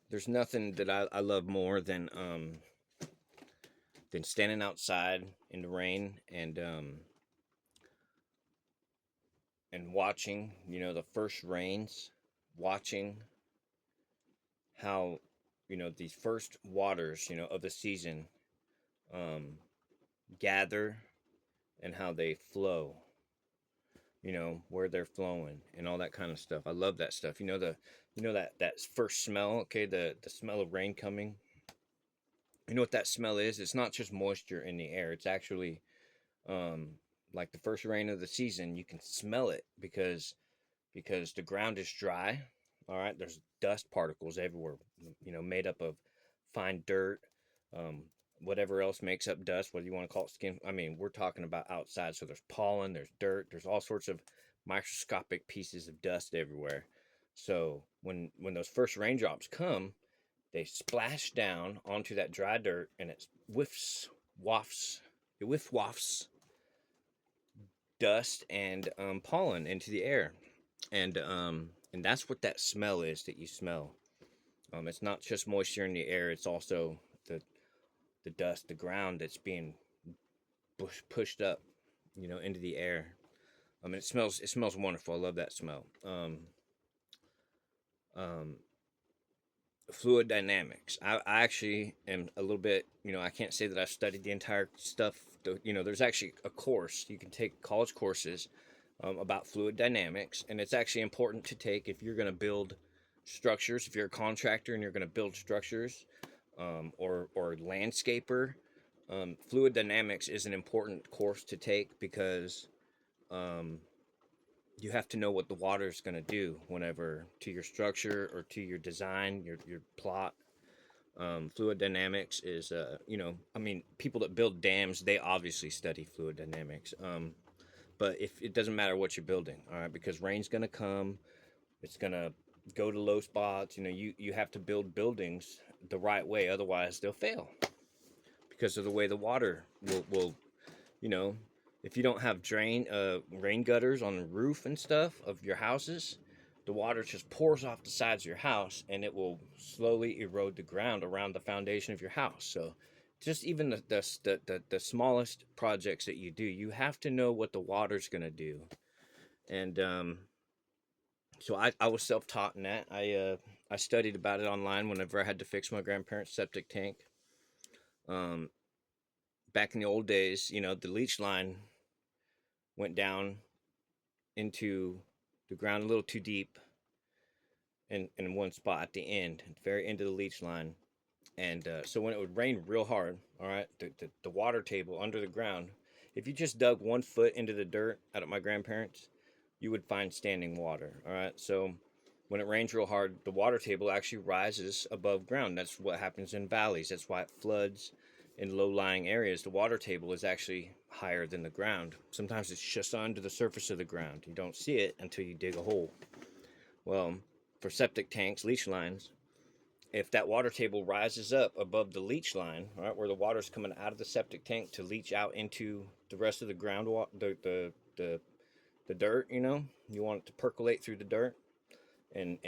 There's nothing that I love more than standing outside in the rain and watching, the first rains, watching how, these first waters, of the season um, gather and how they flow, where they're flowing and all that kind of stuff. I love that stuff. That first smell, okay, the smell of rain coming. You know what that smell is? It's not just moisture in the air. It's actually um like the first rain of the season. You can smell it because the ground is dry. All right, there's dust particles everywhere, made up of fine dirt, um, whatever else makes up dust, whether you want to call it skin. I mean, we're talking about outside, so there's pollen, there's dirt, there's all sorts of microscopic pieces of dust everywhere. So when those first raindrops come, they splash down onto that dry dirt, and it wafts, it wafts dust and pollen into the air, and that's what that smell is that you smell. It's not just moisture in the air; it's also the the dust, the ground that's being pushed up, into the air. It smells wonderful. I love that smell. Um, Fluid dynamics. I actually am a little bit, I can't say that I've studied the entire stuff. There's actually a course you can take, college courses about fluid dynamics, and it's actually important to take if you're going to build structures. If you're a contractor and you're going to build structures, or landscaper, fluid dynamics is an important course to take because um, you have to know what the water is going to do whenever to your structure or to your design, your plot. Fluid dynamics is, I mean, people that build dams, they obviously study fluid dynamics. But if it doesn't matter what you're building, all right, because rain's going to come, it's going to go to low spots. You have to build buildings the right way, otherwise they'll fail because of the way the water will you know, if you don't have rain gutters on the roof and stuff of your houses, the water just pours off the sides of your house and it will slowly erode the ground around the foundation of your house. So just even the smallest projects that you do, you have to know what the water's going to do. And so I was self-taught in that. I studied about it online whenever I had to fix my grandparents' septic tank. Um, Back in the old days, the leach line went down into the ground a little too deep in one spot at the end, at the very end of the leach line. And so when it would rain real hard, all right, the water table under the ground, if you just dug 1 foot into the dirt out of my grandparents, you would find standing water. All right. So when it rains real hard, the water table actually rises above ground. That's what happens in valleys. That's why it floods in low-lying areas. The water table is actually higher than the ground. Sometimes it's just under the surface of the ground. You don't see it until you dig a hole. Well, for septic tanks, leach lines, if that water table rises up above the leach line, right, where the water's coming out of the septic tank to leach out into the rest of the groundwater, the dirt, you want it to percolate through the dirt and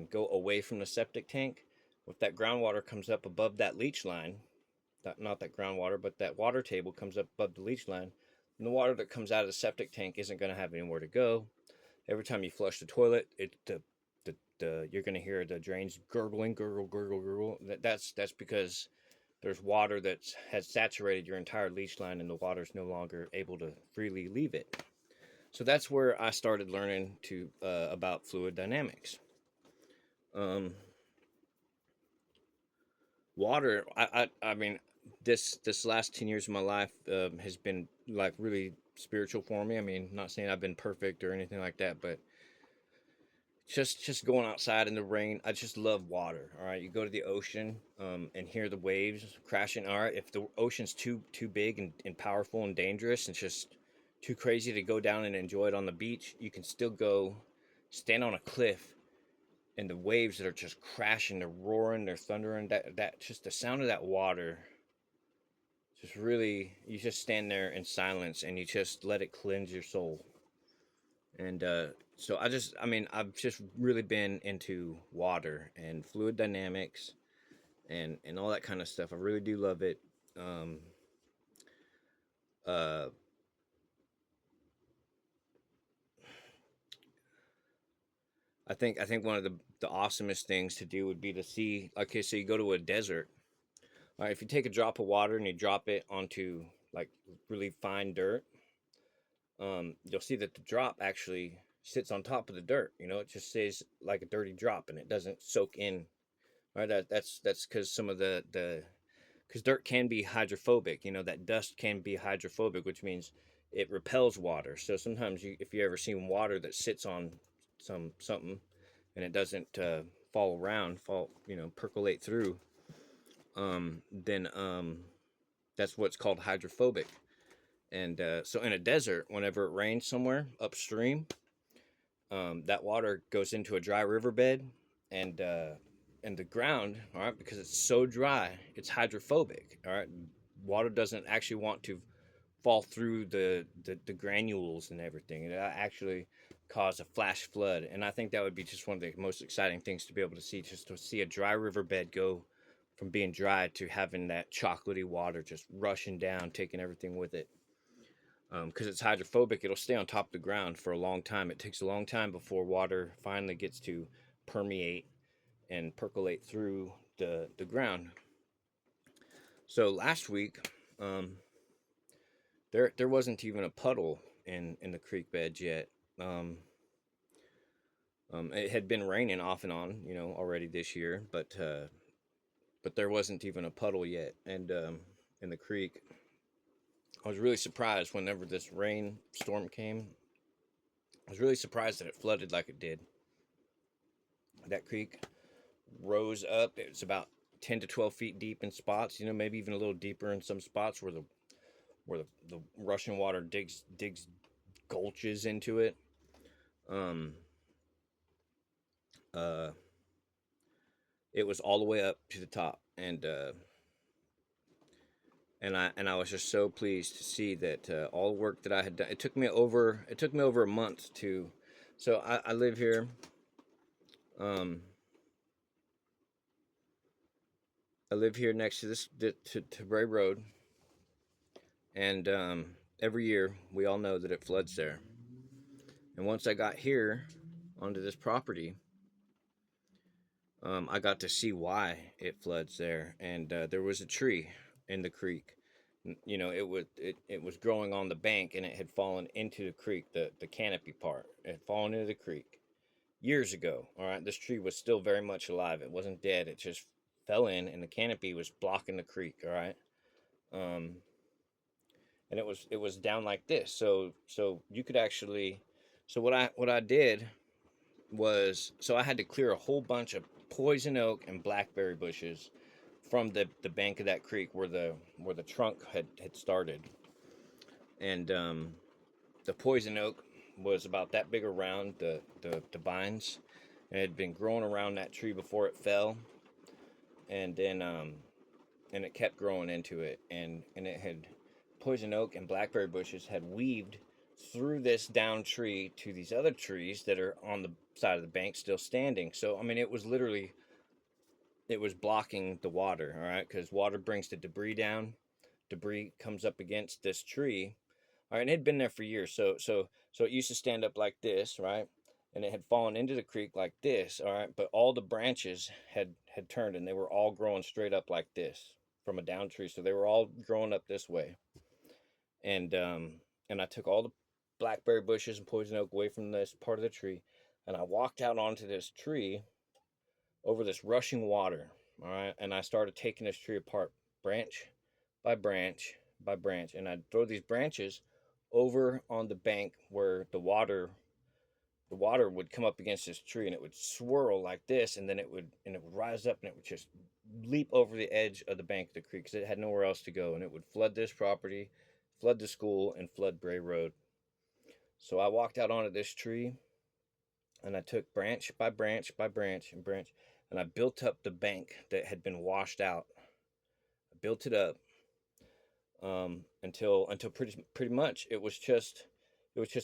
go away from the septic tank. If that groundwater comes up above that leach line, not that groundwater, but that water table comes up above the leach line, and the water that comes out of the septic tank isn't going to have anywhere to go. Every time you flush the toilet, you're going to hear the drains gurgling, gurgle, gurgle, gurgle. That's because there's water that has saturated your entire leach line, and the water's no longer able to freely leave it. So that's where I started learning about fluid dynamics. Um, Water, I mean, this last 10 years of my life has been like really spiritual for me. I mean, not saying I've been perfect or anything like that, but just going outside in the rain, I just love water. All right, you go to the ocean and hear the waves crashing. All right, if the ocean's too big and powerful and dangerous and just too crazy to go down and enjoy it on the beach, you can still go stand on a cliff, and the waves that are just crashing, they're roaring, they're thundering. That just the sound of that water, just really, you just stand there in silence and you just let it cleanse your soul. And so I mean, I've just really been into water and fluid dynamics and all that kind of stuff. I really do love it. Um, uh, I think one of the awesomest things to do would be to see. Okay, so you go to a desert. All right, if you take a drop of water and you drop it onto like really fine dirt, you'll see that the drop actually sits on top of the dirt. You know, it just stays like a dirty drop and it doesn't soak in. Right, that's because some of the because dirt can be hydrophobic. You know, that dust can be hydrophobic, which means it repels water. So sometimes if you ever seen water that sits on something and it doesn't fall around, percolate through, then that's what's called hydrophobic. And so in a desert, whenever it rains somewhere upstream, that water goes into a dry riverbed, and the ground, all right, because it's so dry, it's hydrophobic. All right, water doesn't actually want to fall through the granules and everything. It actually cause a flash flood, and I think that would be just one of the most exciting things to be able to see, just to see a dry riverbed go from being dry to having that chocolatey water just rushing down, taking everything with it. Because it's hydrophobic, it'll stay on top of the ground for a long time. It takes a long time before water finally gets to permeate and percolate through the ground. So last week, um, there wasn't even a puddle in the creek beds yet. Um, it had been raining off and on, already this year, but there wasn't even a puddle yet. And in the creek, I was really surprised whenever this rain storm came. I was really surprised that it flooded like it did. That creek rose up. It's about 10 to 12 feet deep in spots. Maybe even a little deeper in some spots where the rushing water digs gulches into it. Um, uh, it was all the way up to the top, and I was just so pleased to see that all the work that I had done. It took me over a month to. So I live here. Um, I live here next to to Bray Road, and every year we all know that it floods there. And once I got here onto this property, I got to see why it floods there. And there was a tree in the creek. It was growing on the bank, and it had fallen into the creek. The canopy part, it had fallen into the creek years ago. All right, this tree was still very much alive. It wasn't dead. It just fell in, and the canopy was blocking the creek. All right. Um, and it was down like this. So you could actually. So what I did was, so I had to clear a whole bunch of poison oak and blackberry bushes from the bank of that creek where the trunk had started. And the poison oak was about that big around the vines, and it had been growing around that tree before it fell. And then and it kept growing into it, and it had poison oak and blackberry bushes had weaved through this down tree to these other trees that are on the side of the bank still standing. So I mean, it was blocking the water, all right, because water brings the debris down. Debris comes up against this tree, all right, and it had been there for years. So it used to stand up like this, right, and it had fallen into the creek like this, all right, but all the branches had turned, and they were all growing straight up like this from a down tree. So they were all growing up this way, and I took all the blackberry bushes and poison oak away from this part of the tree, and I walked out onto this tree over this rushing water. All right. And I started taking this tree apart branch by branch by branch. And I'd throw these branches over on the bank where the water would come up against this tree, and it would swirl like this, and then it would rise up, and it would just leap over the edge of the bank of the creek because it had nowhere else to go, and it would flood this property, flood the school, and flood Bray Road. So I walked out onto this tree, and I took branch by branch by branch and branch, and I built up the bank that had been washed out. I built it up until pretty much it was just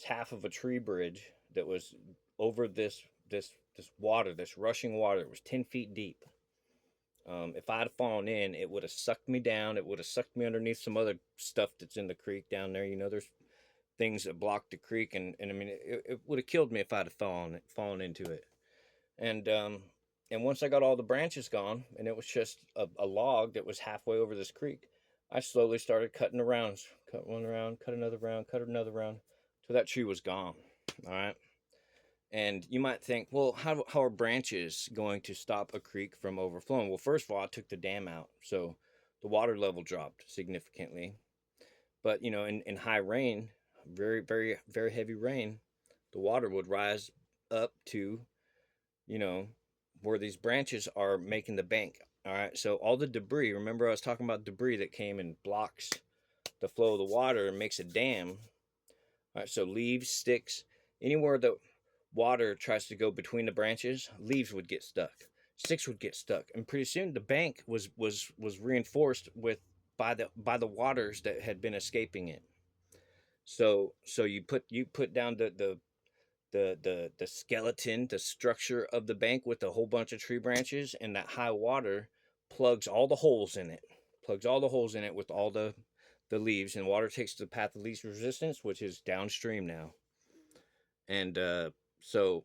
half of a tree bridge, that was over this water, this rushing water. It was 10 feet deep. If I'd fallen in, it would have sucked me down. It would have sucked me underneath some other stuff that's in the creek down there. There's things that block the creek, and I mean, it would have killed me if I'd have fallen into it. And and once I got all the branches gone, and it was just a log that was halfway over this creek, I slowly started cutting the rounds, cut one round, cut another round, cut another round, till that tree was gone. All right. And you might think, well, how are branches going to stop a creek from overflowing? Well, first of all, I took the dam out, so the water level dropped significantly. But in high rain, very, very, very heavy rain, the water would rise up to, you know, where these branches are making the bank. All right. So all the debris, remember I was talking about debris that came and blocks the flow of the water and makes a dam. All right. So leaves, sticks, anywhere the water tries to go between the branches, leaves would get stuck, sticks would get stuck, and pretty soon the bank was reinforced by the waters that had been escaping it. So you put down the skeleton, the structure of the bank with a whole bunch of tree branches, and that high water plugs all the holes in it, with all the leaves, and water takes the path of least resistance, which is downstream now. And so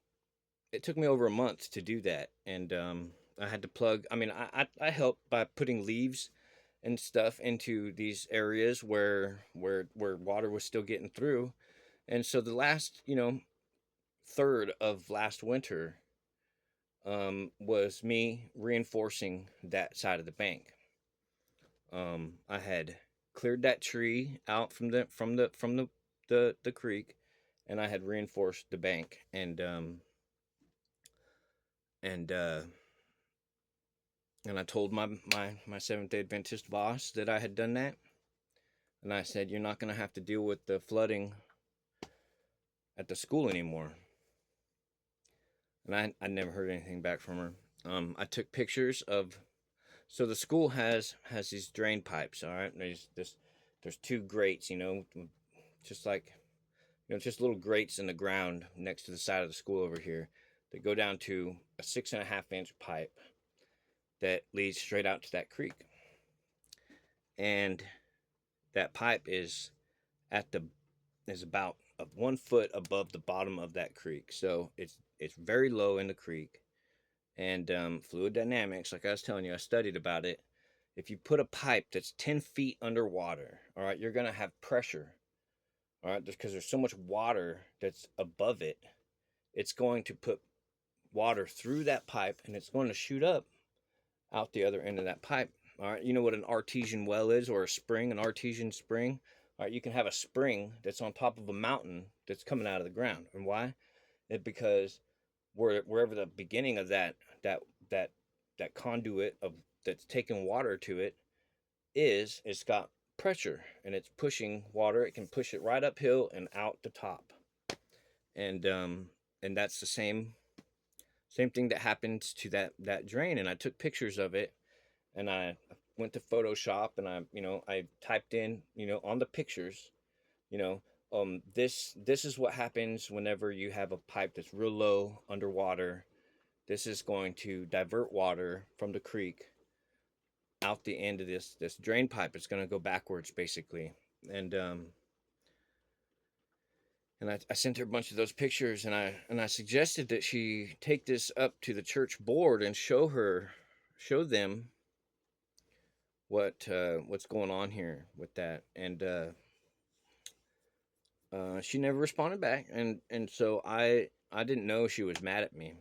it took me over a month to do that, and I had to plug. I mean, I helped by putting leaves and stuff into these areas where water was still getting through. And so the last third of last winter was me reinforcing that side of the bank. I had cleared that tree out from the creek, and I had reinforced the bank, and and I told my Seventh Day Adventist boss that I had done that, and I said, "You're not going to have to deal with the flooding at the school anymore." And I never heard anything back from her. I took pictures of. So the school has these drain pipes. All right, there's two grates. Just like just little grates in the ground next to the side of the school over here that go down to a 6.5-inch pipe that leads straight out to that creek. And that pipe is about 1 foot above the bottom of that creek, so it's very low in the creek. And fluid dynamics, like I was telling you, I studied about it. If you put a pipe that's 10 feet underwater, all right, you're going to have pressure, all right, just because there's so much water that's above it. It's going to put water through that pipe, and it's going to shoot up out the other end of that pipe. All right, you know what an artesian well is, or a spring, an artesian spring? All right, you can have a spring that's on top of a mountain that's coming out of the ground. And why? Because wherever the beginning of that conduit of that's taking water to it it's got pressure, and it's pushing water. It can push it right uphill and out the top. And that's the same thing that happens to that drain. And I took pictures of it, and I went to Photoshop, and I typed in on the pictures, this is what happens whenever you have a pipe that's real low underwater. This is going to divert water from the creek out the end of this drain pipe. It's going to go backwards, basically. And I sent her a bunch of those pictures, and I suggested that she take this up to the church board and show them what's going on here with that. And she never responded back, and so I didn't know she was mad at me.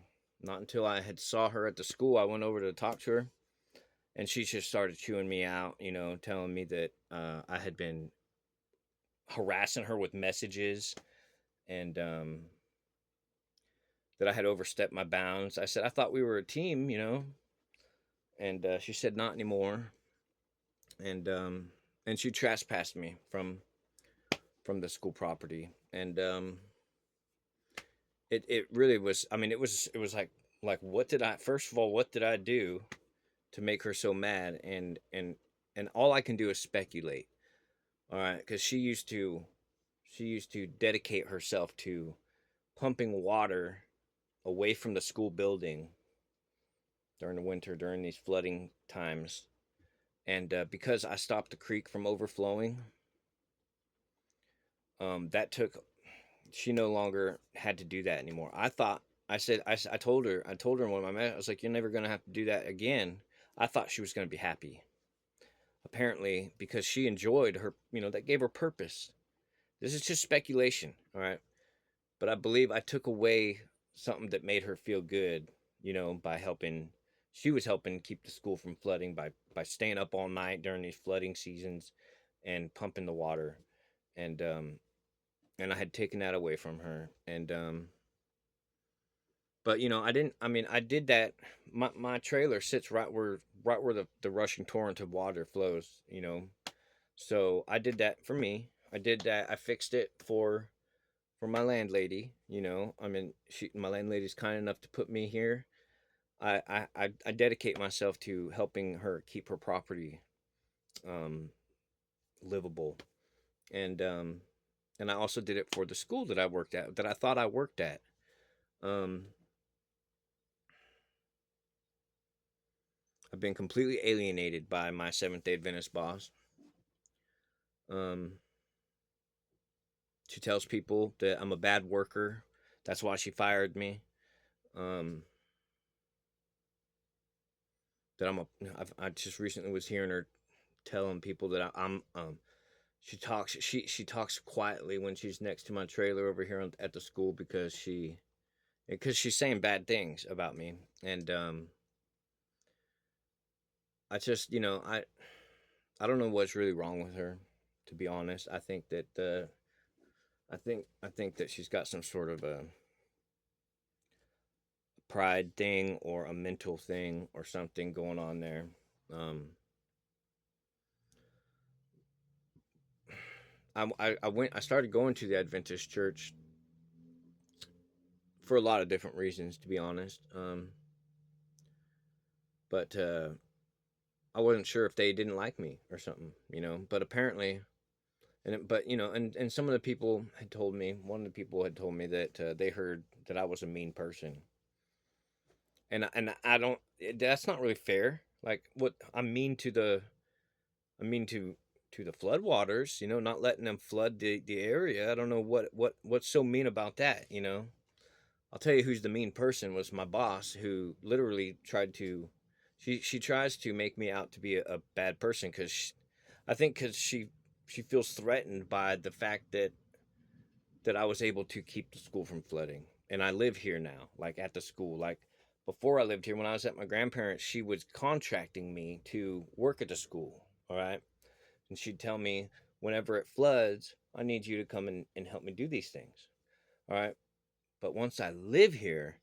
Not until I had saw her at the school, I went over to talk to her, and she just started chewing me out, telling me that I had been harassing her with messages, and that I had overstepped my bounds. I said, I thought we were a team, and she said, not anymore. And she trespassed me from the school property. And it really was. I mean, it was like what did I do to make her so mad? And all I can do is speculate. All right, because she used to dedicate herself to pumping water away from the school building during the winter, during these flooding times. And because I stopped the creek from overflowing, that took, she no longer had to do that anymore. I thought, I told her, in one of my messages, I was like, you're never going to have to do that again. I thought she was going to be happy. Apparently, because she enjoyed her, that gave her purpose. This is just speculation, all right? But I believe I took away something that made her feel good, by helping. She was helping keep the school from flooding by staying up all night during these flooding seasons and pumping the water. And I had taken that away from her. And but I didn't. I mean, I did that. My trailer sits right where the rushing torrent of water flows. So I did that for me. I did that. I fixed it for my landlady. I mean, my landlady's kind enough to put me here. I dedicate myself to helping her keep her property um, livable, and and I also did it for the school that I worked at, that I thought I worked at. Um, I've been completely alienated by my Seventh Day Adventist boss. Um, she tells people that I'm a bad worker. That's why she fired me. Um, that I just recently was hearing her telling people that I'm she talks quietly when she's next to my trailer over here at the school because she's saying bad things about me. And I just I don't know what's really wrong with her, to be honest. I think that she's got some sort of a pride thing or a mental thing or something going on there. um I started going to the Adventist church for a lot of different reasons, to be honest. But I wasn't sure if they didn't like me or something. But apparently, and some of the people had told me. One of the people had told me that they heard that I was a mean person, and I don't. That's not really fair. Like, what I mean to the floodwaters. Not letting them flood the area. I don't know what's so mean about that. I'll tell you who's the mean person was my boss, who literally tried to. She tries to make me out to be a bad person because I think because she feels threatened by the fact that I was able to keep the school from flooding, and I live here now, like at the school. Like before I lived here, when I was at my grandparents', she was contracting me to work at the school. All right, and she'd tell me whenever it floods, I need you to come and help me do these things. All right, but once I live here,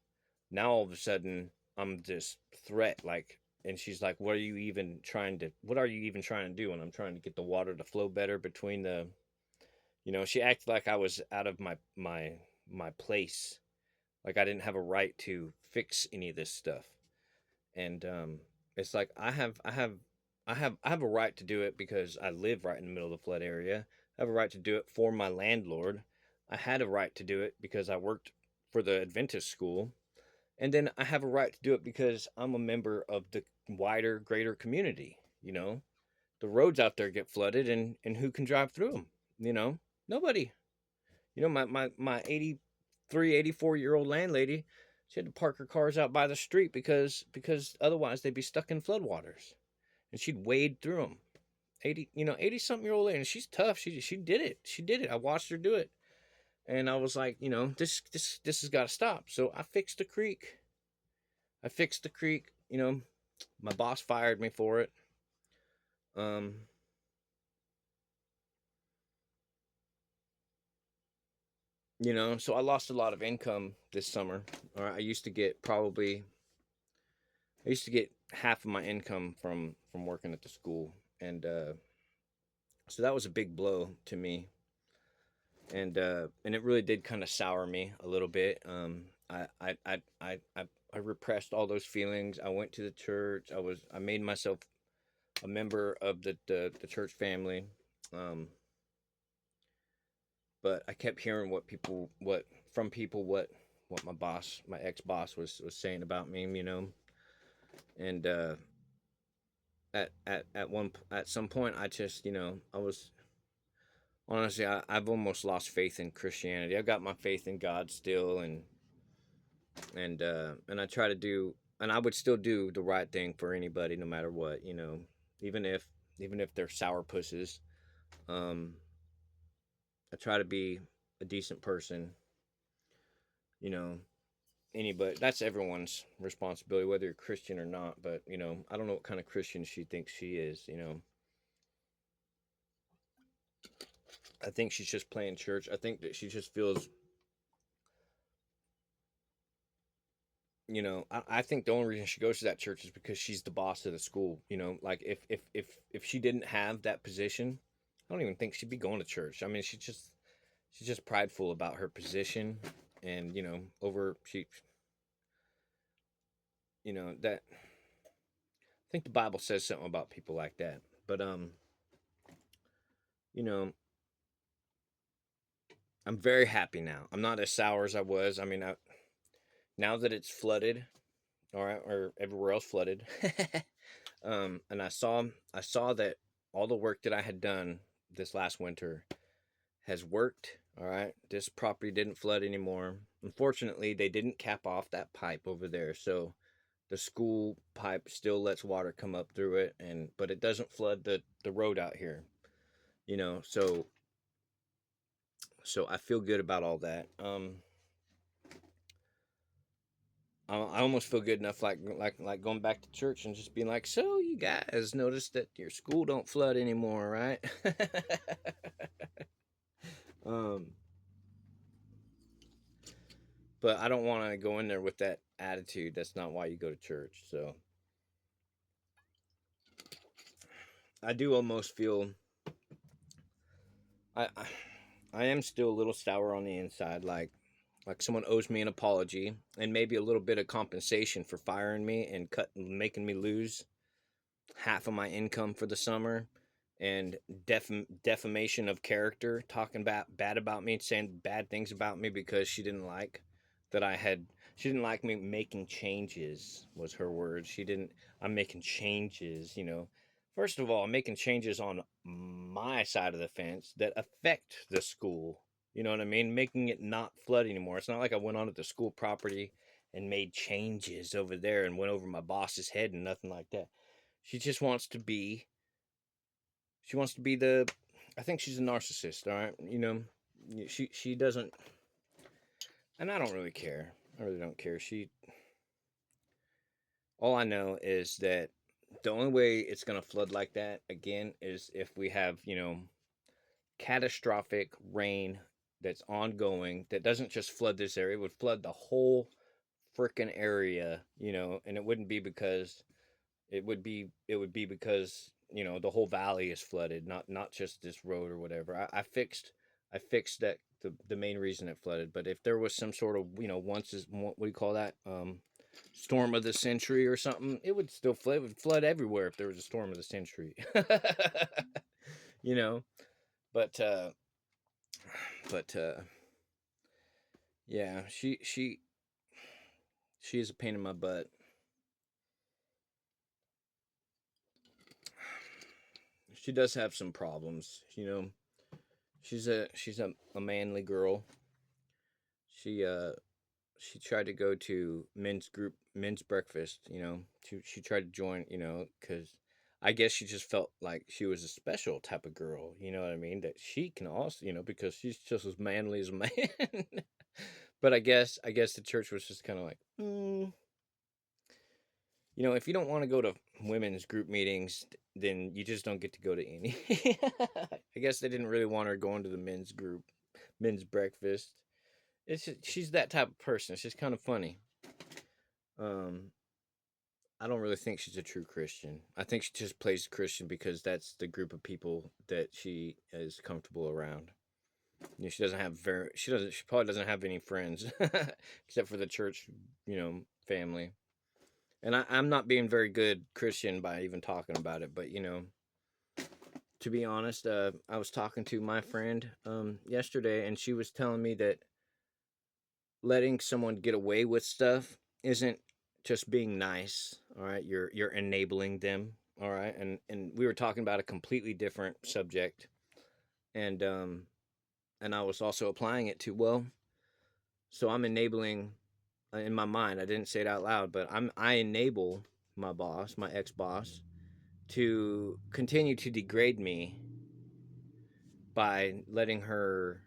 now all of a sudden I'm this threat. Like, and she's like, what are you even trying to do? And I'm trying to get the water to flow better between she acted like I was out of my place, like I didn't have a right to fix any of this stuff. And it's like I have a right to do it because I live right in the middle of the flood area. I have a right to do it for my landlord. I had a right to do it because I worked for the Adventist school. And then I have a right to do it because I'm a member of the wider, greater community. The roads out there get flooded, and who can drive through them? Nobody. My 83, 84-year-old landlady, she had to park her cars out by the street because otherwise they'd be stuck in floodwaters, and she'd wade through them. 80 something year old lady, and she's tough. She did it. She did it. I watched her do it, and I was like, this has got to stop. So I fixed the creek. My boss fired me for it. Um, so I lost a lot of income this summer. All right, I used to get half of my income from working at the school, and so that was a big blow to me, and it really did kind of sour me a little bit. I repressed all those feelings. I went to the church. I made myself a member of the church family. Um, but I kept hearing what from people what my ex boss was saying about me, and at some point I just, I was honestly, I've almost lost faith in Christianity. I've got my faith in God still, and I try to do, and I would still do the right thing for anybody, no matter what, even if even if they're sour pusses. Um, I try to be a decent person, you know. Anybody, that's everyone's responsibility, whether you're Christian or not. But I don't know what kind of Christian she thinks she is. I think she's just playing church. I think that she just feels, I think the only reason she goes to that church is because she's the boss of the school. Like if she didn't have that position, I don't even think she'd be going to church. I mean, she's just prideful about her position, and over she, that I think the Bible says something about people like that. But you know, I'm very happy now. I'm not as sour as I was. I mean, now that it's flooded, all right, or everywhere else flooded, and I saw that all the work that I had done this last winter has worked. All right, this property didn't flood anymore. Unfortunately, they didn't cap off that pipe over there, so the school pipe still lets water come up through it, but it doesn't flood the road out here. So I feel good about all that. I almost feel good enough, like going back to church and just being like, so you guys noticed that your school don't flood anymore, right? um, but I don't want to go in there with that attitude. That's not why you go to church. So I do almost feel I I am still a little sour on the inside, like someone owes me an apology and maybe a little bit of compensation for firing me and making me lose half of my income for the summer, and defamation of character, talking bad about me, saying bad things about me because that I had she didn't like me making changes, was her word. She didn't I'm making changes. First of all, I'm making changes on my side of the fence that affect the school. You know what I mean? Making it not flood anymore. It's not like I went onto the school property and made changes over there and went over my boss's head and nothing like that. She just wants to be the I think she's a narcissist, all right? She doesn't, and I don't really care. I really don't care. All I know is that the only way it's going to flood like that again is if we have, catastrophic rain that's ongoing, that doesn't just flood this area, it would flood the whole freaking area, and it would be because the whole valley is flooded, not just this road or whatever. I fixed that, the main reason it flooded. But if there was some sort of, once is what do you call that, storm of the century or something, it would still flood. It would flood everywhere if there was a storm of the century. you know but but yeah, she is a pain in my butt. She does have some problems. She's a manly girl. She tried to go to men's breakfast. She tried to join. Because I guess she just felt like she was a special type of girl. You know what I mean? That she can also, because she's just as manly as a man. But I guess the church was just kind of like, if you don't want to go to women's group meetings, then you just don't get to go to any. I guess they didn't really want her going to the men's breakfast. She's that type of person. It's just kind of funny. Um, I don't really think she's a true Christian. I think she just plays Christian because that's the group of people that she is comfortable around. She probably doesn't have any friends except for the church, family. And I'm not being very good Christian by even talking about it, but to be honest, I was talking to my friend yesterday, and she was telling me that letting someone get away with stuff isn't just being nice. All right, you're enabling them. All right, and we were talking about a completely different subject, and and I was also applying it to, well, so I'm enabling, in my mind. I didn't say it out loud, but I enable my boss, my ex boss, to continue to degrade me by letting her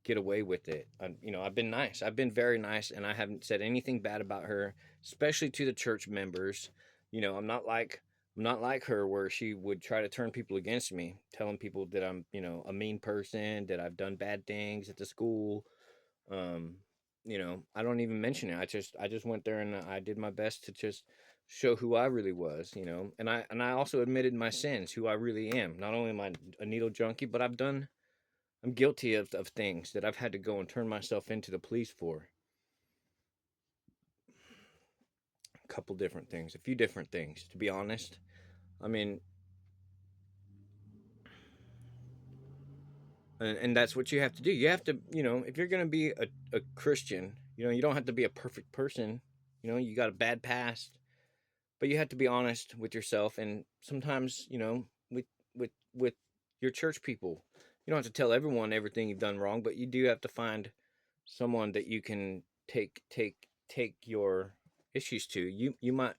get away with it. I've been nice. I've been very nice, and I haven't said anything bad about her, especially to the church members. I'm not like her, where she would try to turn people against me, telling people that I'm, a mean person, that I've done bad things at the school. Um, I don't even mention it. I just went there and I did my best to just show who I really was, and I also admitted my sins, who I really am. Not only am I a needle junkie, but I'm guilty of things that I've had to go and turn myself into the police for. A couple different things, a few different things, to be honest. I mean, and that's what you have to do. You have to, if you're going to be a Christian, you don't have to be a perfect person. You got a bad past, but you have to be honest with yourself. And sometimes, with your church people, you don't have to tell everyone everything you've done wrong, but you do have to find someone that you can take your issues to. You might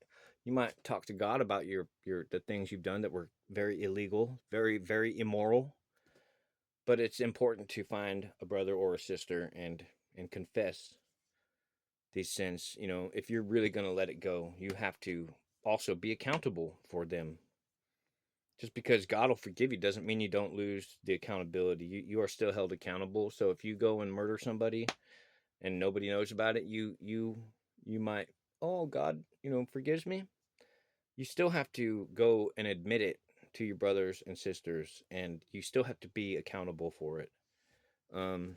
talk to God about your the things you've done that were very illegal, very very immoral, but it's important to find a brother or a sister and confess these sins. If you're really going to let it go, you have to also be accountable for them. Just because God will forgive you doesn't mean you don't lose the accountability. You are still held accountable. So if you go and murder somebody and nobody knows about it, you might, oh, God, forgives me. You still have to go and admit it to your brothers and sisters, and you still have to be accountable for it. Um,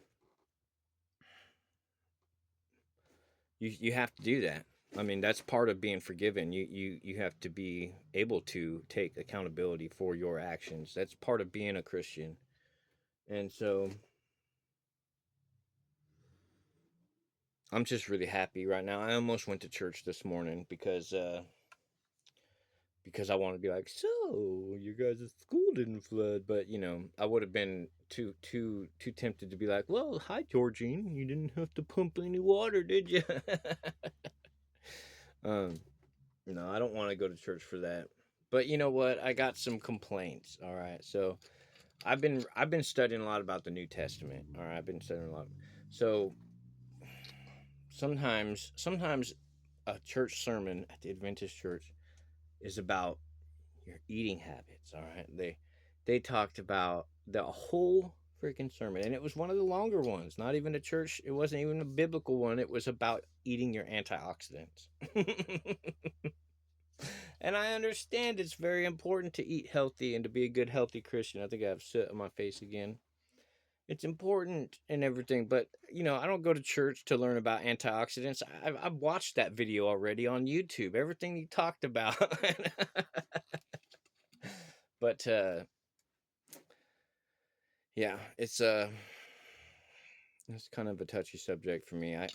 you have to do that. I mean, that's part of being forgiven. You have to be able to take accountability for your actions. That's part of being a Christian. And so I'm just really happy right now. I almost went to church this morning because I want to be like, so your guys' school didn't flood, but I would have been too tempted to be like, well, hi Georgine, you didn't have to pump any water, did you? um, no, I don't want to go to church for that. But you know what? I got some complaints. All right, so I've been studying a lot about the New Testament. All right, I've been studying a lot. So sometimes a church sermon at the Adventist church is about your eating habits. All right, they talked about the whole freaking sermon, and it was one of the longer ones. Not even a church. It wasn't even a biblical one. It was about eating your antioxidants. And I understand it's very important to eat healthy and to be a good healthy Christian. I think I have soot on my face again. It's important and everything, but I don't go to church to learn about antioxidants. I've watched that video already on YouTube. Everything you talked about. But yeah, it's kind of a touchy subject for me. I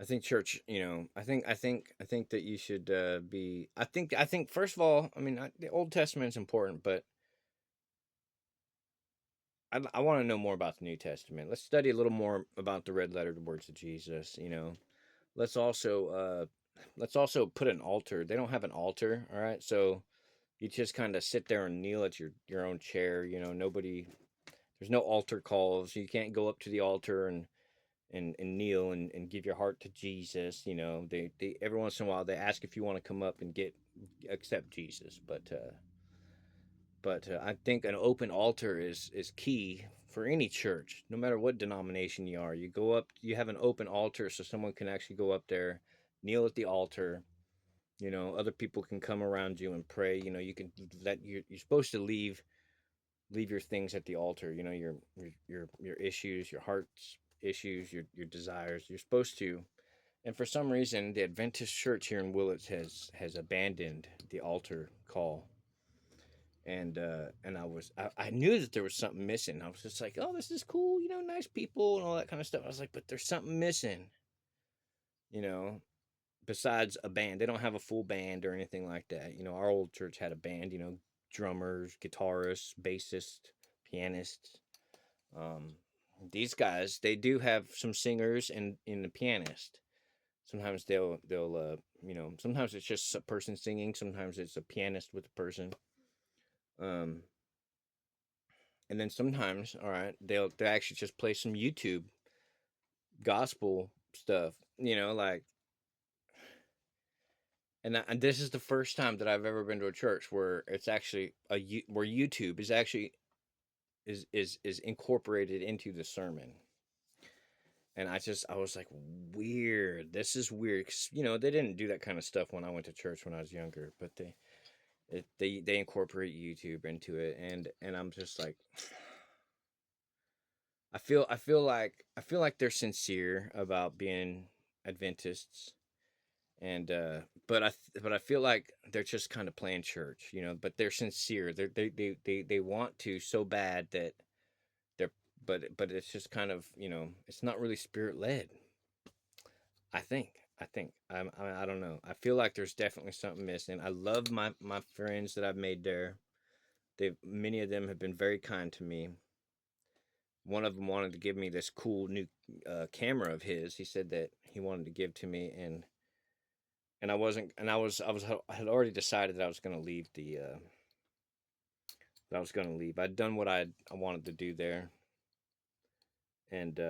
think church, I think that you should be. I think first of all, I mean, the Old Testament is important, but I want to know more about the New Testament. Let's study a little more about the red lettered words of Jesus. Let's also let's also put an altar. They don't have an altar, all right? So you just kind of sit there and kneel at your own chair. Nobody. There's no altar calls. You can't go up to the altar and kneel and give your heart to Jesus. They every once in a while they ask if you want to come up and accept Jesus, but I think an open altar is key for any church, no matter what denomination you are. You go up, you have an open altar so someone can actually go up there, kneel at the altar. Other people can come around you and pray. You can let you're supposed to leave your things at the altar. Your issues, your heart's issues, your desires. You're supposed to. And for some reason, the Adventist Church here in Willits has abandoned the altar call. and I knew that there was something missing. I was just like, oh, this is cool, nice people and all that kind of stuff. I was like, but there's something missing, you know. Besides a band, they don't have a full band or anything like that. Our old church had a band, drummers, guitarists, bassists, pianists. Um, these guys, they do have some singers and a pianist. Sometimes they'll sometimes it's just a person singing. Sometimes it's a pianist with a person. Um, and then sometimes, all right, they'll actually just play some YouTube gospel stuff. Like, and this is the first time that I've ever been to a church where it's actually where YouTube is actually is incorporated into the sermon. And I was like, weird. This is weird. 'Cause, they didn't do that kind of stuff when I went to church when I was younger, but they incorporate YouTube into it, and I'm just like, I feel like they're sincere about being Adventists, and but I feel like they're just kind of playing church, but they're sincere. They want to so bad that they're but it's just kind of, it's not really spirit led. I think I don't know. I feel like there's definitely something missing. I love my friends that I've made there. Many of them have been very kind to me. One of them wanted to give me this cool new camera of his. He said that he wanted to give to me, and I wasn't, and I had already decided that I was going to leave that I was going to leave. I'd done what I wanted to do there, and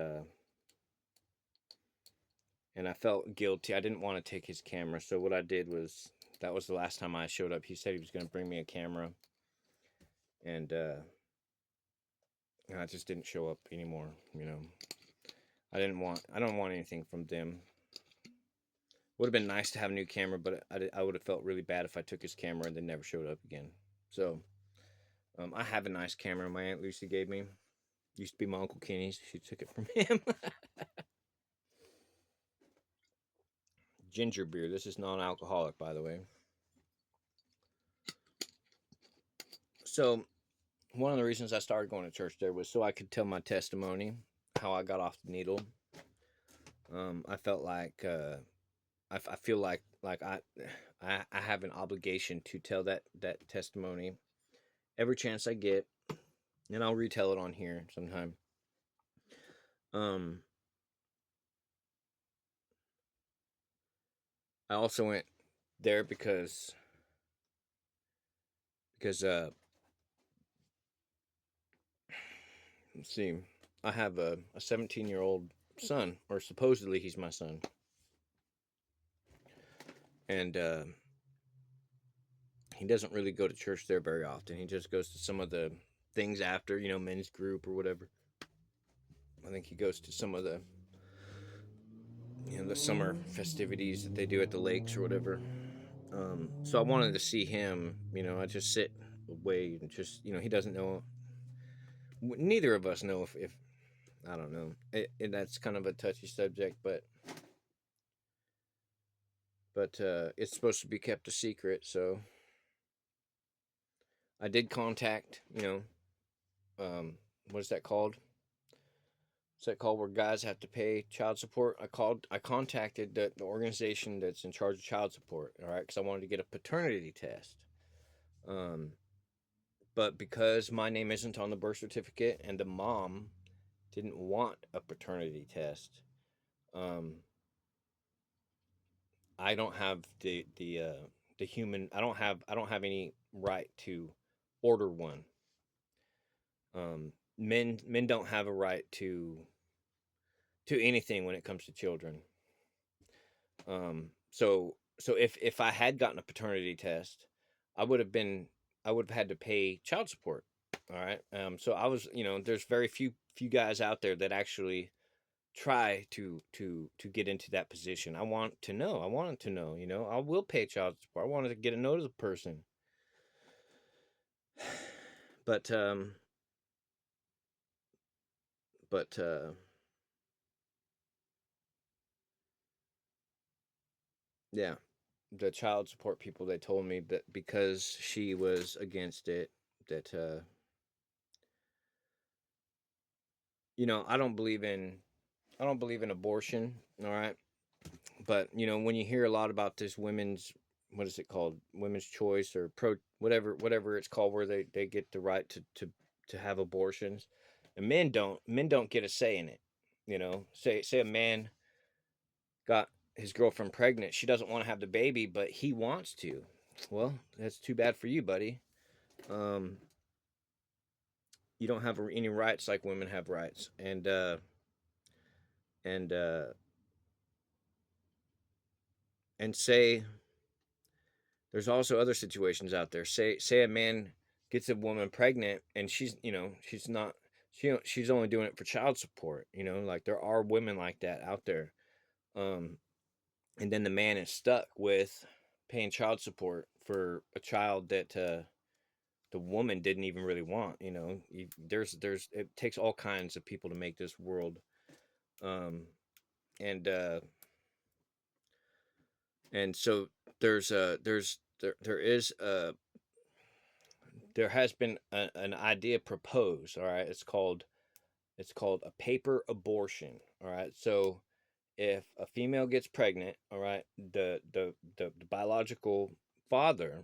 and I felt guilty. I didn't want to take his camera, so what I did was, that was the last time I showed up. He said he was going to bring me a camera, and I just didn't show up anymore. I don't want anything from them. Would have been nice to have a new camera, but I would have felt really bad if I took his camera and then never showed up again. So I have a nice camera my Aunt Lucy gave me. Used to be my Uncle Kenny's. She took it from him. Ginger beer. This is non-alcoholic, by the way. So one of the reasons I started going to church there was so I could tell my testimony, how I got off the needle. I felt like I feel like I have an obligation to tell that testimony every chance I get, and I'll retell it on here sometime. Um, I also went there because let's see, I have a 17-year-old son, or supposedly he's my son, and he doesn't really go to church there very often. He just goes to some of the things after, men's group or whatever. I think he goes to some of the summer festivities that they do at the lakes or whatever. So I wanted to see him. I just sit away and just, he doesn't know. Neither of us know if I don't know. That's kind of a touchy subject, but it's supposed to be kept a secret. So I did contact, what is that called? What's that called where guys have to pay child support? I contacted the organization that's in charge of child support. All right, because I wanted to get a paternity test. Um, but because my name isn't on the birth certificate and the mom didn't want a paternity test, um, I don't have the human. I don't have any right to order one. Men don't have a right to anything when it comes to children. So if I had gotten a paternity test, I would have been I would have had to pay child support. All right. So I was, there's very few guys out there that actually try to get into that position. I want to know. I wanted to know. I will pay child support. I wanted to get to know the person, but but yeah, the child support people, they told me that because she was against it, that I don't believe in abortion. All right, but when you hear a lot about this women's, what is it called, women's choice or pro, whatever it's called, where they get the right to have abortions, and men don't get a say in it. Say a man got his girlfriend pregnant, she doesn't want to have the baby, but he wants to. Well, that's too bad for you, buddy. um you don't have any rights like women have rights. And say there's also other situations out there. Say a man gets a woman pregnant, and she's not, she's only doing it for child support. Like, there are women like that out there. um and then the man is stuck with paying child support for a child that the woman didn't even really want. There's it takes all kinds of people to make this world. um and so there is there has been an idea proposed. All right, it's called a paper abortion. All right, so if a female gets pregnant, all right, the biological father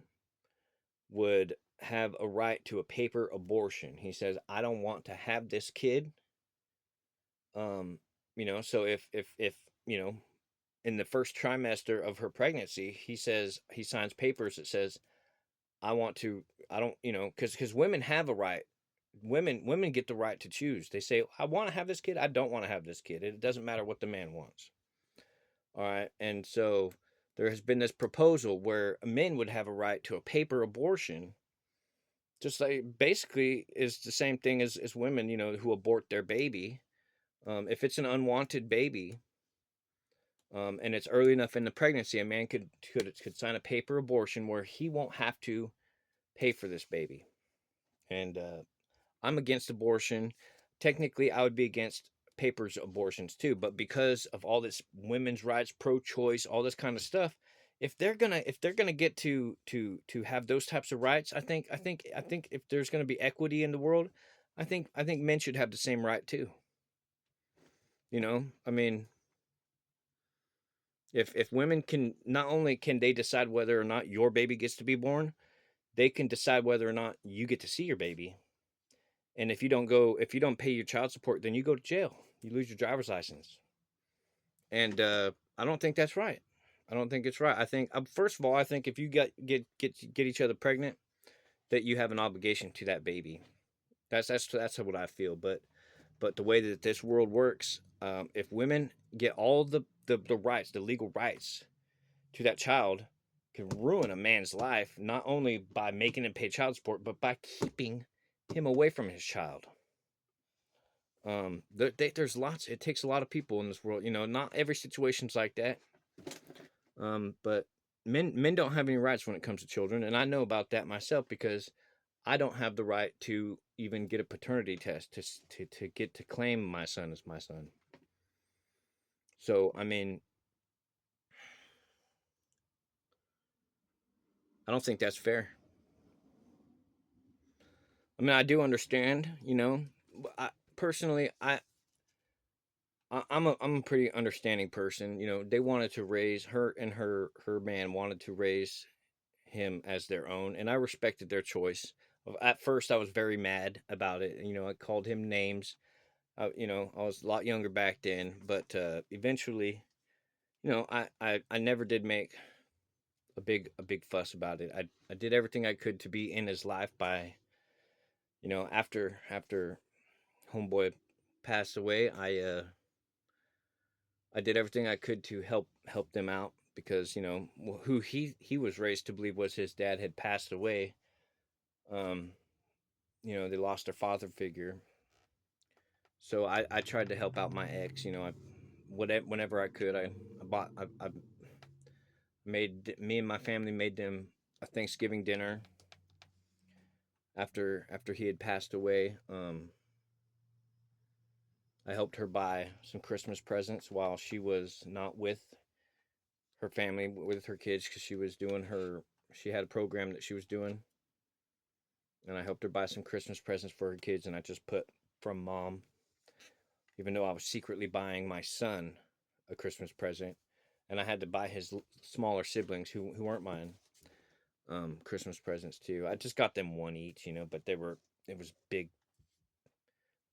would have a right to a paper abortion. He says, I don't want to have this kid. So if in the first trimester of her pregnancy, he signs papers that says, I don't, because women have a right. Women get the right to choose. They say, I want to have this kid, I don't want to have this kid. It doesn't matter what the man wants. All right. And so there has been this proposal where men would have a right to a paper abortion, just like basically is the same thing as women, who abort their baby. If it's an unwanted baby, and it's early enough in the pregnancy, a man could sign a paper abortion where he won't have to pay for this baby. And I'm against abortion. Technically, I would be against papers abortions too, but because of all this women's rights, pro-choice, all this kind of stuff, if they're gonna get to have those types of rights, I think if there's gonna be equity in the world, I think men should have the same right too. I mean, if women can, not only can they decide whether or not your baby gets to be born, they can decide whether or not you get to see your baby. And if you don't pay your child support, then you go to jail. You lose your driver's license. And I don't think that's right. I don't think it's right. I think, first of all, I think if you get each other pregnant, that you have an obligation to that baby. That's what I feel. But the way that this world works, if women get all the rights, the legal rights to that child, can ruin a man's life, not only by making him pay child support, but by keeping him away from his child. There's lots. It takes a lot of people in this world. Not every situation's like that. But men don't have any rights when it comes to children, and I know about that myself because I don't have the right to even get a paternity test to get to claim my son as my son. So I mean, I don't think that's fair. I mean, I do understand. I personally, I'm a pretty understanding person. They wanted to raise her, and her man wanted to raise him as their own, and I respected their choice. At first, I was very mad about it. I called him names. I was a lot younger back then, but eventually, I never did make a big fuss about it. I did everything I could to be in his life by, after homeboy passed away. I did everything I could to help them out because who he was raised to believe was his dad had passed away. Um, they lost their father figure, so I tried to help out my ex. Whenever I could, I made, me and my family made them a Thanksgiving dinner after he had passed away. I helped her buy some Christmas presents while she was not with her family, with her kids, because she had a program that she was doing. and I helped her buy some Christmas presents for her kids, and I just put from mom, even though I was secretly buying my son a Christmas present, and I had to buy his smaller siblings who weren't mine Christmas presents too. I just got them one each, but it was big.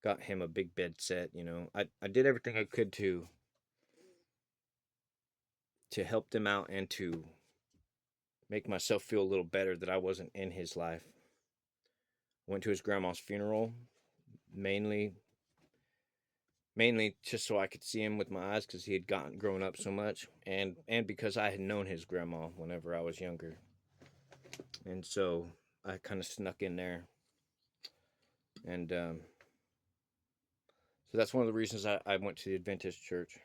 Got him a big bed set, I did everything I could to help them out and to make myself feel a little better that I wasn't in his life. Went to his grandma's funeral mainly just so I could see him with my eyes because he had grown up so much, and because I had known his grandma whenever I was younger, and so I kind of snuck in there, and so that's one of the reasons I went to the Adventist church.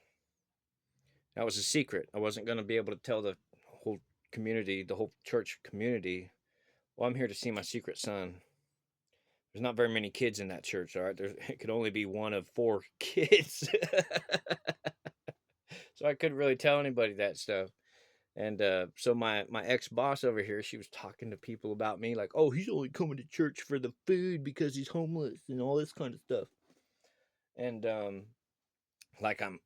That was a secret. I wasn't going to be able to tell the whole community, the whole church community, well, I'm here to see my secret son. There's not very many kids in that church, all right? It could only be one of 4 kids. So I couldn't really tell anybody that stuff. And so my ex-boss over here, she was talking to people about me like, oh, he's only coming to church for the food because he's homeless and all this kind of stuff. And like I'm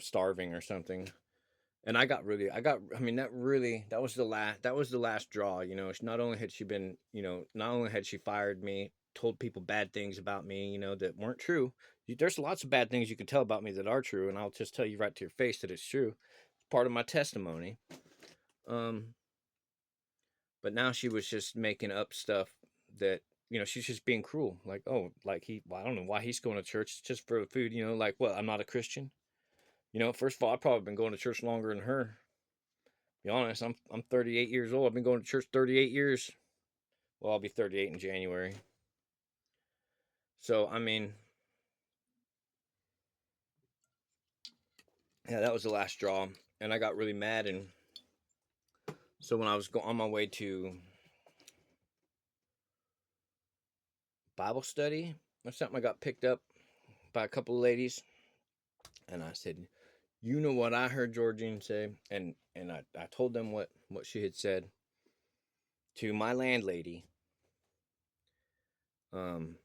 starving or something. And that was the last straw. Not only had she been, not only had she fired me, told people bad things about me, that weren't true. There's lots of bad things you can tell about me that are true, and I'll just tell you right to your face that it's true. It's part of my testimony. But now she was just making up stuff that, she's just being cruel. Like, oh, like I don't know why he's going to church. It's just for the food, like, what, I'm not a Christian? First of all, I've probably been going to church longer than her. Be honest, I'm 38 years old. I've been going to church 38 years. Well, I'll be 38 in January. So, yeah, that was the last straw. And I got really mad. And so when I was on my way to Bible study or something, I got picked up by a couple of ladies. And I said, you know what I heard Georgine say? And I told them what she had said to my landlady. And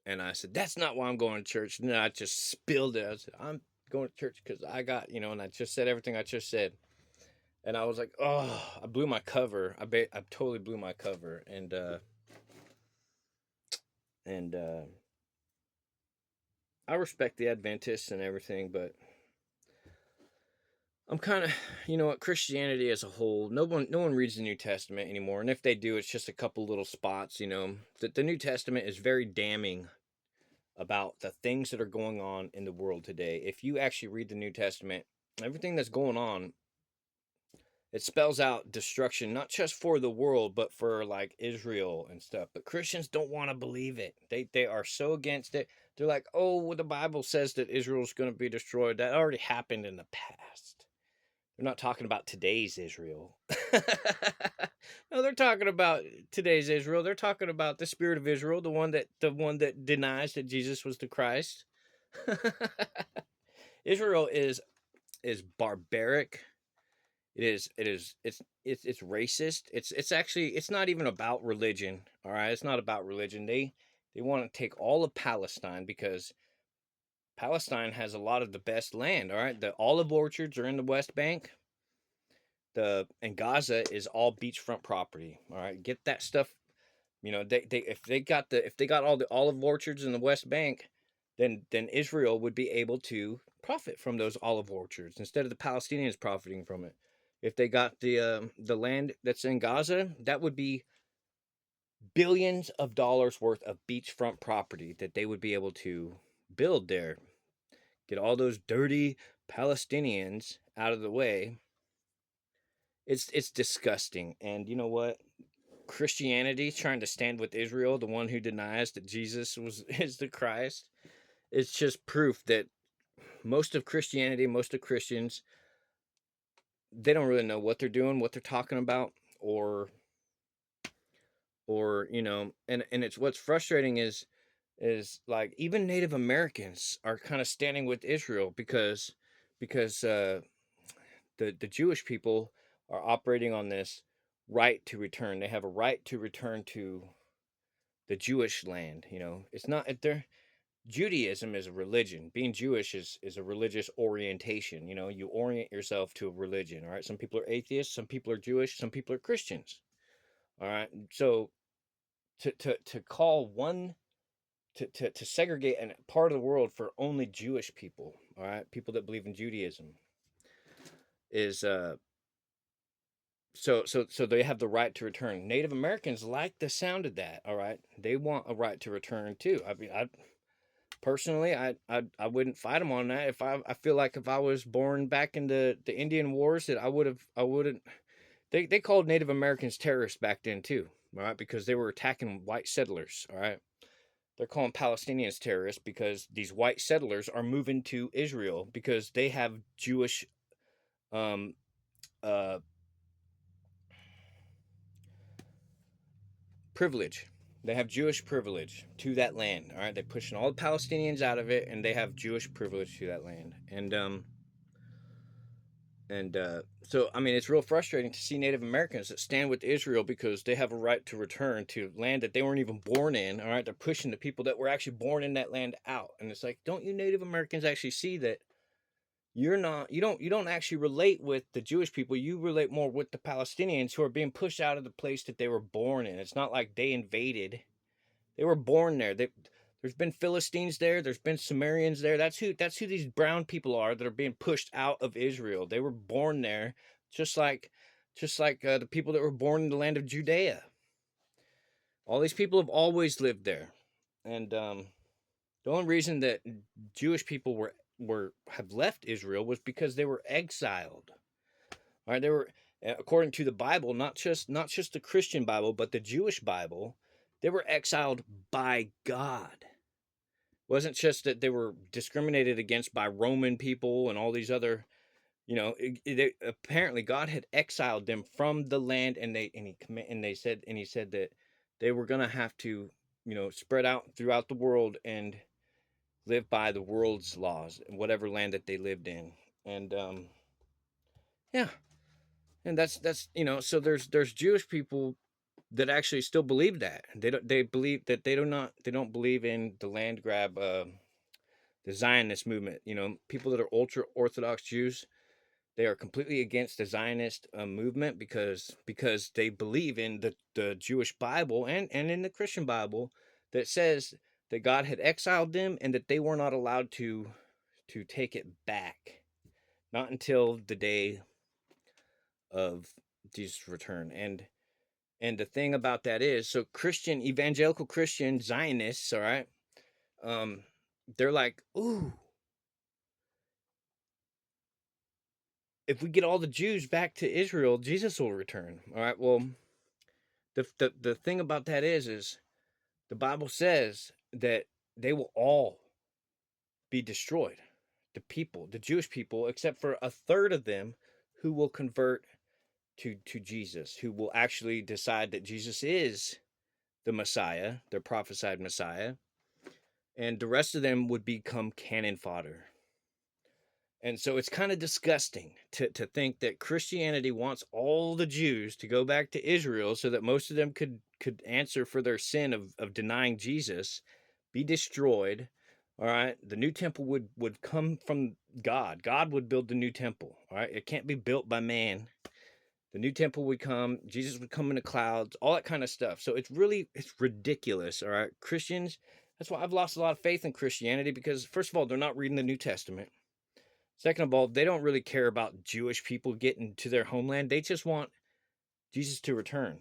I said, that's not why I'm going to church. And then I just spilled it. I said, I'm going to church because I got, and I just said everything I just said. And I was like, oh, I blew my cover. I totally blew my cover. And I respect the Adventists and everything, but I'm kind of, what, Christianity as a whole, no one reads the New Testament anymore. And if they do, it's just a couple little spots, that the New Testament is very damning about the things that are going on in the world today. If you actually read the New Testament, everything that's going on, it spells out destruction, not just for the world, but for like Israel and stuff. But Christians don't want to believe it. They are so against it. They're like, oh, well, the Bible says that Israel's going to be destroyed. That already happened in the past. They're not talking about today's Israel. No, they're talking about today's Israel. They're talking about the spirit of Israel, the one that denies that Jesus was the Christ. Israel is barbaric. It's racist. It's actually, it's not even about religion. All right, it's not about religion. They want to take all of Palestine because Palestine has a lot of the best land. All right, the olive orchards are in the West Bank. And Gaza is all beachfront property. All right, get that stuff. If they got all the olive orchards in the West Bank, then Israel would be able to profit from those olive orchards instead of the Palestinians profiting from it. If they got the land that's in Gaza, that would be billions of dollars worth of beachfront property that they would be able to build there. Get all those dirty Palestinians out of the way. It's disgusting. And you know what? Christianity trying to stand with Israel, the one who denies that Jesus is the Christ. It's just proof that most of Christianity, most of Christians, they don't really know what they're doing, what they're talking about, or and it's what's frustrating is like even Native Americans are kind of standing with Israel because the Jewish people are operating on this right to return. They have a right to return to the Jewish land. You know, it's not their Judaism is a religion. Being Jewish is a religious orientation. You know, you orient yourself to a religion. All right. Some people are atheists. Some people are Jewish. Some people are Christians. All right. So to call one to segregate a part of the world for only Jewish people. All right. People that believe in Judaism is so they have the right to return. Native Americans like the sound of that. All right, they want a right to return too. I mean, I personally, I wouldn't fight them on that. If I feel like if I was born back in the Indian Wars, that I wouldn't. They called Native Americans terrorists back then too. All right, because they were attacking white settlers. All right, they're calling Palestinians terrorists because these white settlers are moving to Israel because they have Jewish um uh privilege. They have Jewish privilege to that land. All right, they're pushing all the Palestinians out of it, and they have Jewish privilege to that land. So I mean, it's real frustrating to see Native Americans that stand with Israel because they have a right to return to land that they weren't even born in. All right, they're pushing the people that were actually born in that land out, and it's like, don't you Native Americans actually see that you're not you don't actually relate with the Jewish people. You relate more with the Palestinians who are being pushed out of the place that they were born in. It's not like they invaded. They were born there. There's been Philistines there. There's been Sumerians there. That's who these brown people are that are being pushed out of Israel. They were born there, just like the people that were born in the land of Judea. All these people have always lived there, and the only reason that Jewish people were have left Israel was because they were exiled. All right, they were, according to the Bible, not just the Christian Bible, but the Jewish Bible. They were exiled by God. It wasn't just that they were discriminated against by Roman people and all these other, apparently God had exiled them from the land, and he said that they were gonna have to, spread out throughout the world and live by the world's laws in whatever land that they lived in. And yeah, and that's so there's Jewish people that actually still believe that. They believe that they don't believe in the land grab, the Zionist movement. People that are ultra Orthodox Jews, they are completely against the Zionist movement because they believe in the Jewish Bible and in the Christian Bible that says that God had exiled them and that they were not allowed to take it back, not until the day of Jesus' return. And the thing about that is, so Christian, evangelical Christian Zionists, all right, um, they're like, ooh, if we get all the Jews back to Israel, Jesus will return. All right. Well, the thing about that is the Bible says that they will all be destroyed. The Jewish people, except for a third of them who will convert to Jesus, who will actually decide that Jesus is the Messiah, their prophesied Messiah, and the rest of them would become cannon fodder. And so it's kind of disgusting to think that Christianity wants all the Jews to go back to Israel so that most of them could answer for their sin of denying Jesus, be destroyed. All right. The new temple would come from God. God would build the new temple. All right. It can't be built by man. The new temple would come, Jesus would come in the clouds, all that kind of stuff. So it's ridiculous. All right. Christians, that's why I've lost a lot of faith in Christianity, because first of all, they're not reading the New Testament. Second of all, they don't really care about Jewish people getting to their homeland. They just want Jesus to return,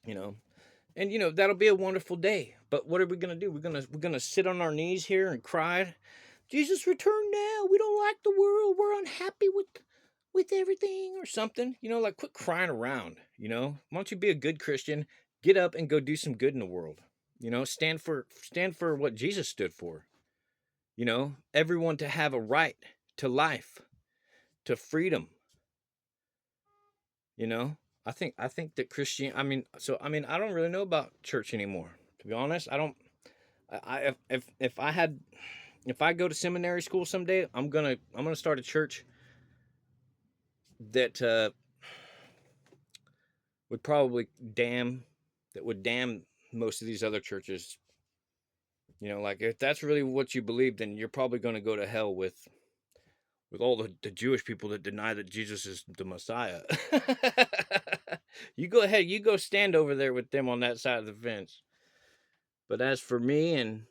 you know. And that'll be a wonderful day. But what are we gonna do? We're gonna sit on our knees here and cry, Jesus, return now. We don't like the world. We're unhappy with everything or something. Like, quit crying around. Why don't you be a good Christian? Get up and go do some good in the world. Stand for what Jesus stood for. Everyone to have a right to life, to freedom. You know, I think that Christian. I mean, I don't really know about church anymore. To be honest, I don't. If I go to seminary school someday, I'm gonna start a church that would probably damn that would damn most of these other churches. Like if that's really what you believe, then you're probably going to go to hell with all the Jewish people that deny that Jesus is the Messiah. You go ahead, you go stand over there with them on that side of the fence. But as for me and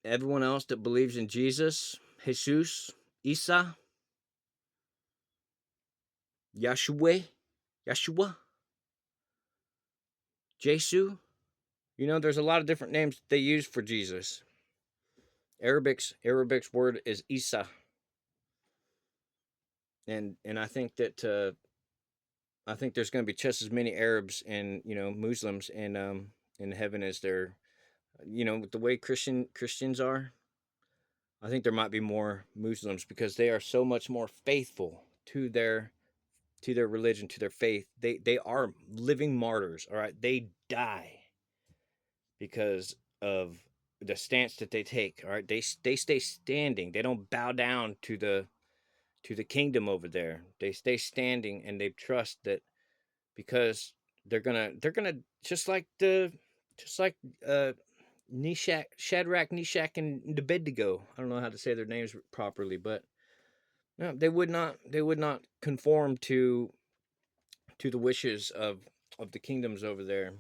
everyone else that believes in Jesus, Jesus, Isa, Yeshua, Jesu, there's a lot of different names they use for Jesus. Arabic's word is Isa, and I think there's going to be just as many Arabs and Muslims in heaven as there, with the way Christians are. I think there might be more Muslims because they are so much more faithful to their religion, to their faith. They are living martyrs. All right, they die because of the stance that they take. All right, they stay standing. They don't bow down to the kingdom over there. They stay standing and they trust that because they're gonna just like uh Shadrach, Meshach, and Abednego. I don't know how to say their names properly, but no, they would not conform to the wishes of the kingdoms over there.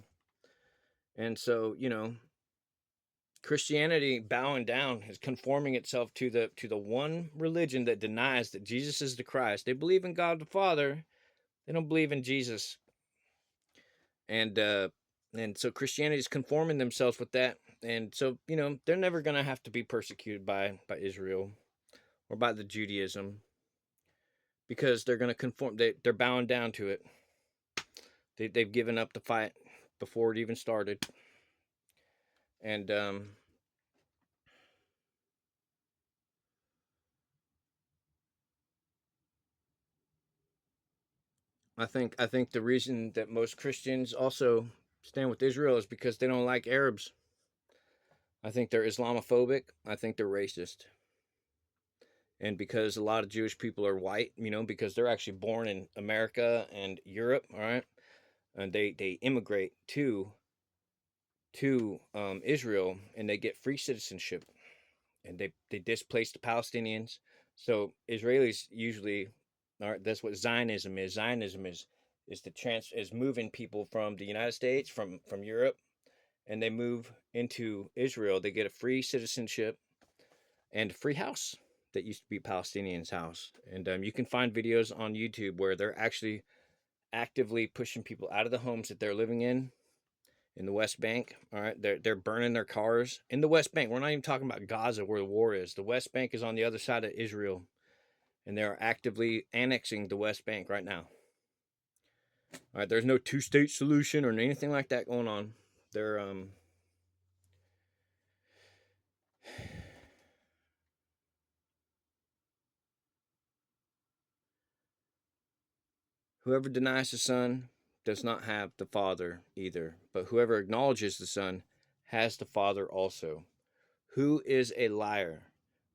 And so, Christianity bowing down is conforming itself to the one religion that denies that Jesus is the Christ. They believe in God the Father. They don't believe in Jesus. And so Christianity is conforming themselves with that. And so, they're never going to have to be persecuted by Israel or by the Judaism because they're going to conform. They're bowing down to it. They've given up the fight before it even started. And I think the reason that most Christians also stand with Israel is because they don't like Arabs. I think they're Islamophobic. I think they're racist. And because a lot of Jewish people are white, because they're actually born in America and Europe, all right, and they immigrate to Israel and they get free citizenship and they displace the Palestinians. So Israelis usually, all right, that's what Zionism is. Zionism is is moving people from the United States from Europe and they move into Israel. They get a free citizenship and a free house that used to be Palestinians' house. And you can find videos on YouTube where they're actually actively pushing people out of the homes that they're living in the West Bank. All right, they're burning their cars in the West Bank. We're not even talking about Gaza where the war is. The West Bank is on the other side of Israel, and they're actively annexing the West Bank right now. All right, there's no two-state solution or anything like that going on. They're whoever denies the Son does not have the Father either, but whoever acknowledges the Son has the Father also. Who is a liar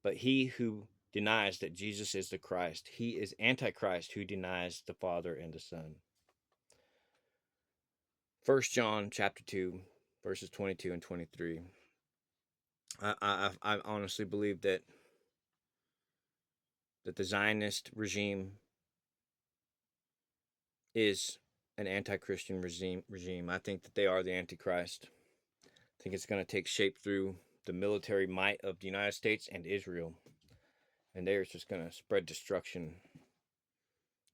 but he who denies that Jesus is the Christ? He is Antichrist who denies the Father and the Son. 1 John chapter 2, verses 22 and 23. I honestly believe that the Zionist regime is an anti-Christian regime. I think that they are the Antichrist. I think it's going to take shape through the military might of the United States and Israel. And they're just going to spread destruction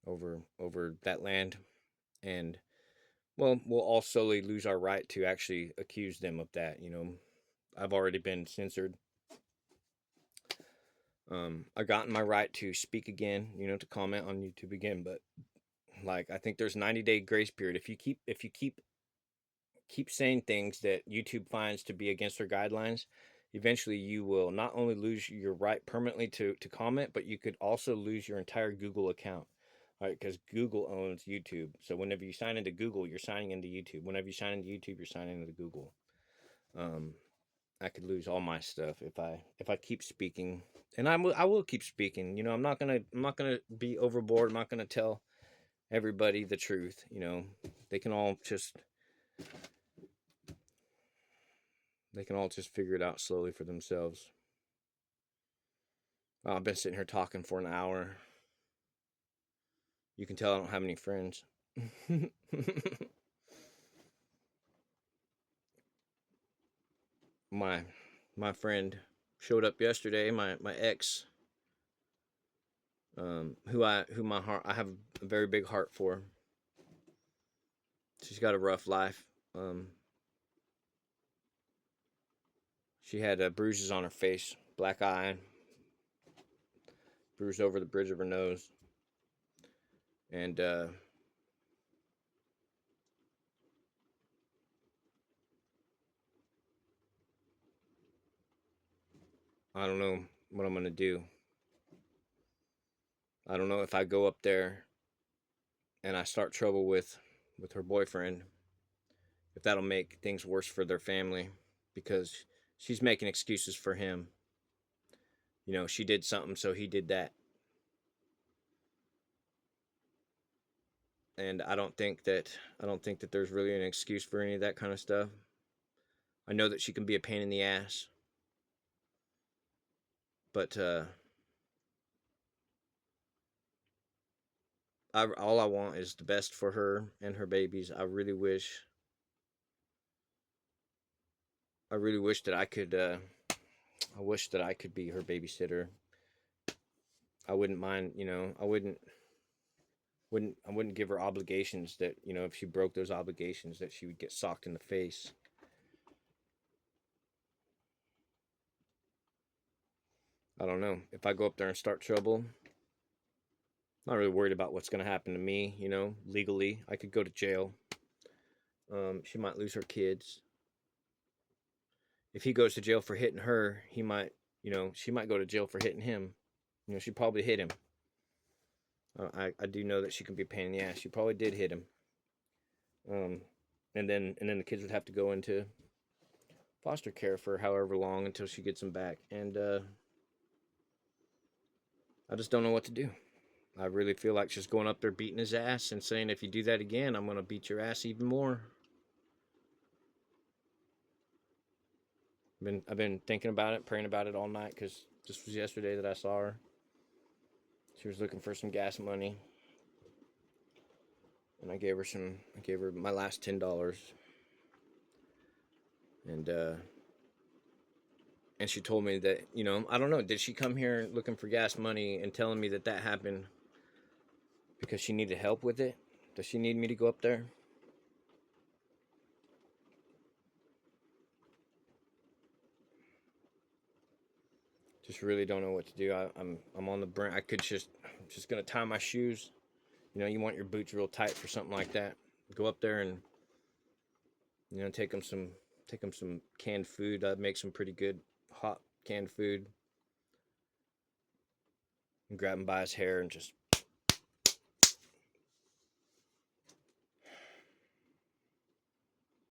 over that land. And, well, we'll all slowly lose our right to actually accuse them of that. I've already been censored. I've gotten my right to speak again, to comment on YouTube again. But, like, I think there's a 90-day grace period. If you keep saying things that YouTube finds to be against their guidelines, eventually you will not only lose your right permanently to comment, but you could also lose your entire Google account. All right, because Google owns YouTube. So whenever you sign into Google, you're signing into YouTube. Whenever you sign into YouTube, you're signing into Google. I could lose all my stuff if I keep speaking And I will keep speaking. I'm not gonna be overboard. I'm not gonna tell everybody the truth. They can all just they can all just figure it out slowly for themselves. I've been sitting here talking for an hour. You can tell I don't have any friends. my my friend showed up yesterday. My ex, who my heart I have a very big heart for. She's got a rough life. She had bruises on her face, black eye, bruised over the bridge of her nose, and I don't know what I'm gonna do. I don't know if I go up there and I start trouble with her boyfriend, if that'll make things worse for their family, because she's making excuses for him. She did something, so he did that. And I don't think that there's really an excuse for any of that kind of stuff. I know that she can be a pain in the ass, but all I want is the best for her and her babies. I really wish that I could. I wish that I could be her babysitter. I wouldn't mind. I wouldn't give her obligations that, if she broke those obligations, that she would get socked in the face. I don't know. If I go up there and start trouble, I'm not really worried about what's going to happen to me. Legally, I could go to jail. She might lose her kids. If he goes to jail for hitting her, she might go to jail for hitting him. She probably hit him. I do know that she can be a pain in the ass. She probably did hit him. Um, and then the kids would have to go into foster care for however long until she gets them back. And I just don't know what to do. I really feel like just going up there beating his ass and saying, if you do that again, I'm going to beat your ass even more. I've been thinking about it, praying about it all night, because this was yesterday that I saw her. She was looking for some gas money, and I gave her my last $10, and she told me that, I don't know, did she come here looking for gas money and telling me that happened because she needed help with it? Does she need me to go up there? Just really don't know what to do. I'm on the brink. I could just gonna tie my shoes. You want your boots real tight for something like that. Go up there and take them some canned food. I'd make some pretty good hot canned food, and grab him by his hair and just